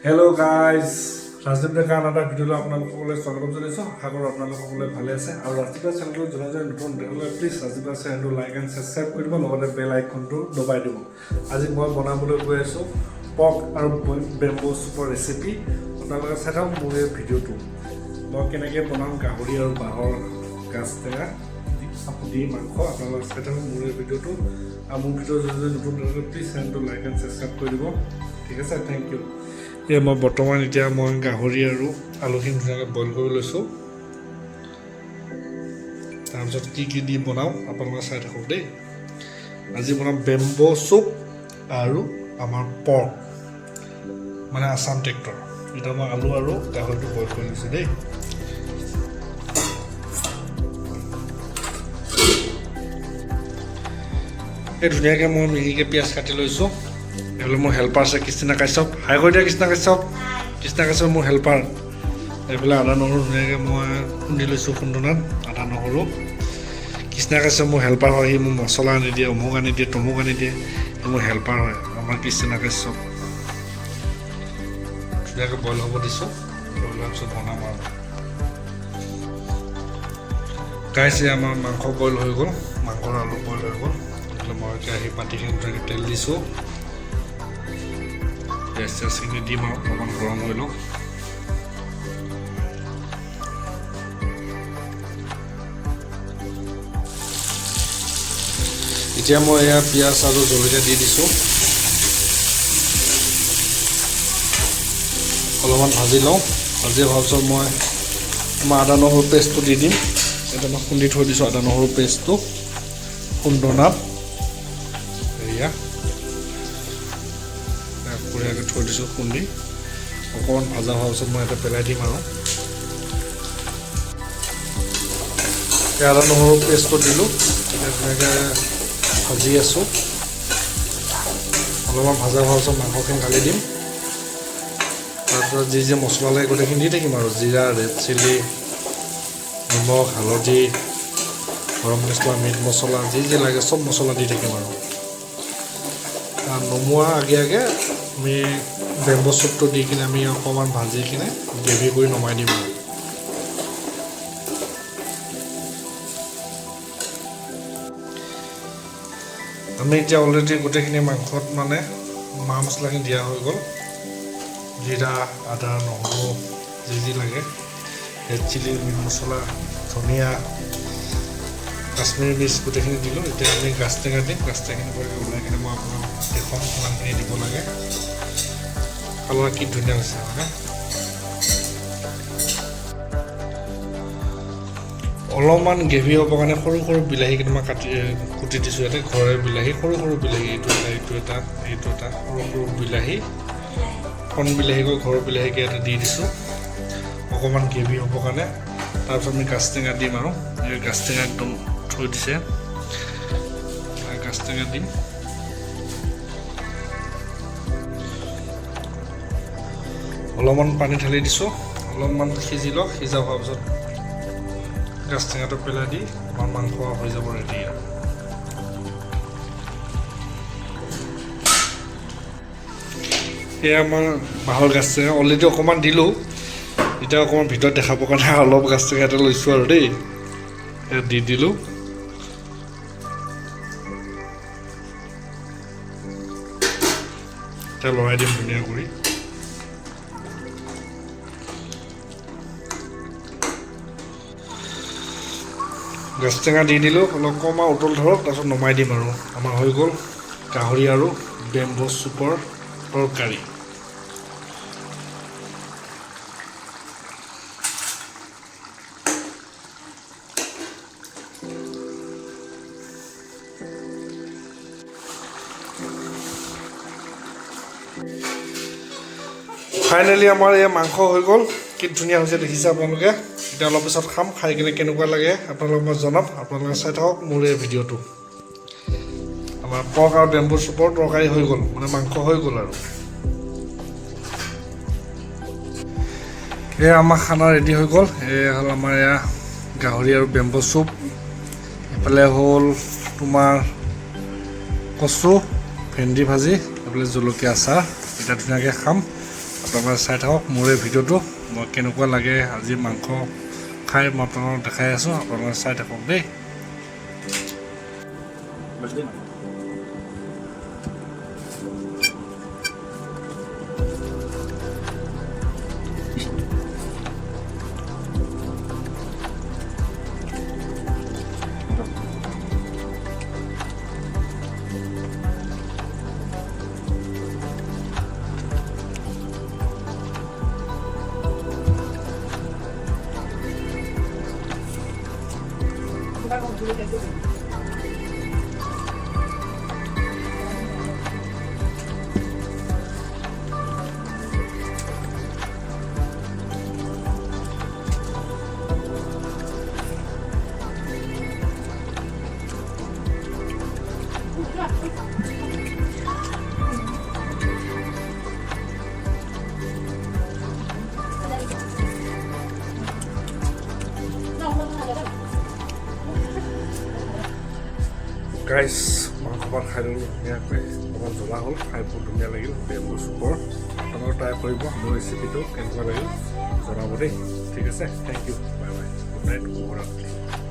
Hello guys, Rajdeep ডেকা আন এটা ভিডিঅ'লৈ আপোনালোকলৈ স্বাগতম জনাইছোঁ। আশা কৰোঁ আপোনালোকসকলে ভালে আছে আৰু ৰাজদীপ চেনেলটো যোনে নতুন দেখিলে প্লিজ ৰাজদীপ চেনেলটো লাইক এণ্ড ছাবস্ক্ৰাইব কৰি দিব, লগতে বেল আইকনটো দবাই দিব। আজি মই বনাবলৈ গৈ আছোঁ পৰ্ক আৰু বেম্বো চুপৰ ৰেচিপি। আপোনালোকে চাই থাকক মোৰ এই ভিডিঅ'টো। মই কেনেকৈ বনাম গাহৰি আৰু বাঁহৰ গাজ টেঙা দি মাংস, আপোনালোকে চাই থাকক মোৰ এই ভিডিঅ'টো। আৰু মোৰ ভিডিঅ' যদি নতুন দেখিলে প্লিজ চেনেলটো লাইক এণ্ড ছাবস্ক্ৰাইব কৰি দিব। ঠিক আছে, থেংক ইউ। মই বৰ্তমান এতিয়া মই গাহৰি আৰু আলুখিনি ধুনীয়াকৈ বইল কৰি লৈছোঁ। তাৰপিছত কি দি বনাওঁ আপোনালোকে চাই থাকক দেই। আজি বনাম বেম্বো চুপ আৰু আমাৰ পৰ্ক মানে আছাম ট্ৰেক্টৰ। এতিয়া মই আলু আৰু গাহৰিটো বইল কৰি লৈছোঁ দেই। এই ধুনীয়াকৈ মই মিহিকৈ পিঁয়াজ কাটি লৈছোঁ। এইফালে মোৰ হেল্পাৰ আছে কৃষ্ণা কাশ্যপ। হাই কৰি দিয়া কৃষ্ণা কাশ্যপ। কৃষ্ণা কাশ্যপ মোৰ হেল্পাৰ। এইফালে আদা নহৰু ধুনীয়াকৈ মই খুন্দি লৈছোঁ খুন্দনাত, আদা নহৰু। কৃষ্ণা কাশ্যপ মোৰ হেল্পাৰ হয়। সি মোৰ মছলা আনি দিয়ে, অমুক আনি দিয়ে, তমুক আনি দিয়ে। সি মোৰ হেল্পাৰ হয় আমাৰ কৃষ্ণা কাশ্যপ। ধুনীয়াকৈ বইল হ'ব দিছোঁ। বইল হোৱাৰ পিছত বনাম আৰু গাইছে আমাৰ মাংস বইল হৈ গ'ল, মাংসৰ আলু বইল হৈ গ'ল। এইফালে মই কেৰাহী পাতিখিনি ধুনীয়াকৈ তেল দিছোঁ। পিঁয়াজ চিয়াজখিনি দিম আৰু অকণমান গৰম হৈ লওক। এতিয়া মই এয়া পিঁয়াজ আৰু জলকীয়া দি দিছোঁ। অলপমান ভাজি লওঁ। ভাজি হোৱাৰ পিছত মই আদা নহৰু পেষ্টটো দি দিম। এতিয়া মই খুন্দি থৈ দিছোঁ আদা নহৰু পেষ্টটো খুন্দনাত। এয়া বঢ়িয়াকৈ থৈ দিছোঁ খুন্দি। অকণমান ভাজা হোৱাৰ পিছত মই এটা পেলাই দিম আৰু আদা নহৰু পেষ্টটো দিলোঁ। এতিয়া ধুনীয়াকৈ ভাজি আছোঁ। অলপমান ভাজা হোৱাৰ পিছত মাংসখিনি ঢালি দিম। তাৰপিছত যি মছলা লাগে গোটেইখিনি দি থাকিম আৰু জিৰা, ৰেড চিলি, নিমখ, হালধি, গৰম মছলা, মিট মছলা, যি লাগে চব মছলা দি থাকিম আৰু নমোৱাৰ আগে আগে আমি বেম্বো চুপটো দি কিনে আমি অকণমান ভাজি কিনে গ্ৰেভি কৰি নমাই দিম আৰু আমি এতিয়া অলৰেডি গোটেইখিনি মাংসত মানে মা মছলাখিনি দিয়া হৈ গ'ল। জিৰা, আদা, নহৰু যি লাগে, ৰেড চিলি, মিট মছলা, ধনিয়া, কাশ্মীৰী মিৰ্চ গোটেইখিনি দিলোঁ। এতিয়া আমি গাজ টেঙা দিম। গাজ টেঙাখিনি ওলাই কিনে মই আপোনাক দেখুৱাম কিমানখিনি দিব লাগে। কালাৰ কি ধুনীয়া হৈছে মানে। অলপমান গ্ৰেভি হ'বৰ কাৰণে সৰু সৰু বিলাহী কেইটামান কুটি দিছোঁ ইয়াতে। ঘৰৰে বিলাহী, সৰু সৰু বিলাহী, এইটো এটা সৰু সৰু বিলাহী, কণ বিলাহী গৈ ঘৰৰ বিলাহীকে এটা দি দিছোঁ অকণমান গ্ৰেভি হ'বৰ কাৰণে। তাৰপিছত আমি গাজ টেঙা দিম আৰু এই গাজ টেঙা একদম থৈ দিছে। গাজ টেঙা দিম। অলপমান পানী ঢালি দিছোঁ। অলপমান সিজি লওক। সিজা হোৱাৰ পিছত গাজ টেঙাটো পেলাই দি আমাৰ মাংস হৈ যাব ৰেডি। এয়া আমাৰ বাঁহৰ গাজ টেঙা অলৰেডি অকণমান দিলোঁ। এতিয়া অকণমান ভিতৰত দেখাবৰ কাৰণে অলপ গাজ টেঙা এটা লৈছোঁ আৰু দেই। দি দিলোঁ। এতিয়া লৰাই দিম ধুনীয়া কৰি। গাজ টেঙা দি দিলোঁ। অকণমান উতল ধৰক, তাৰপিছত নমাই দিম আৰু আমাৰ হৈ গ'ল গাহৰি আৰু বেম্বো চুপৰ তৰকাৰী। ফাইনেলি আমাৰ এই মাংস হৈ গ'ল। কি ধুনীয়া হৈছে দেখিছে আপোনালোকে। এতিয়া অলপ পিছত খাম। খাই কিনে কেনেকুৱা লাগে আপোনালোকক মই জনাম। আপোনালোকে চাই থাকক মোৰ এই ভিডিঅ'টো। আমাৰ পৰ্ক আৰু বেম্বো চুপৰ তৰকাৰী হৈ গ'ল, মানে মাংস হৈ গ'ল আৰু এয়া আমাৰ খানা ৰেডি হৈ গ'ল। এয়া হ'ল আমাৰ এয়া গাহৰি আৰু বেম্বো চুপ। এইফালে হ'ল তোমাৰ কচু, ভেন্দি ভাজি, এইফালে জলকীয়া আচাৰ। এতিয়া ধুনীয়াকৈ খাম। আপোনালোকে চাই থাকক মোৰ এই ভিডিঅ'টো মই কেনেকুৱা লাগে আজি মাংস খাই মই আপোনালোকক দেখাই আছোঁ আপোনালোকে চাই থাকক দেই গাইজ মাংসপাত খাই ল'লোঁ ধুনীয়াকৈ অকণমান জ্বলা হ'ল খাই বহুত ধুনীয়া লাগিল বেম্বু চুপৰ আপোনালোকে ট্ৰাই কৰিব মোৰ ৰেচিপিটো কেনেকুৱা লাগিল জনাব দেই ঠিক আছে thank you bye bye good night শুভৰাত্ৰি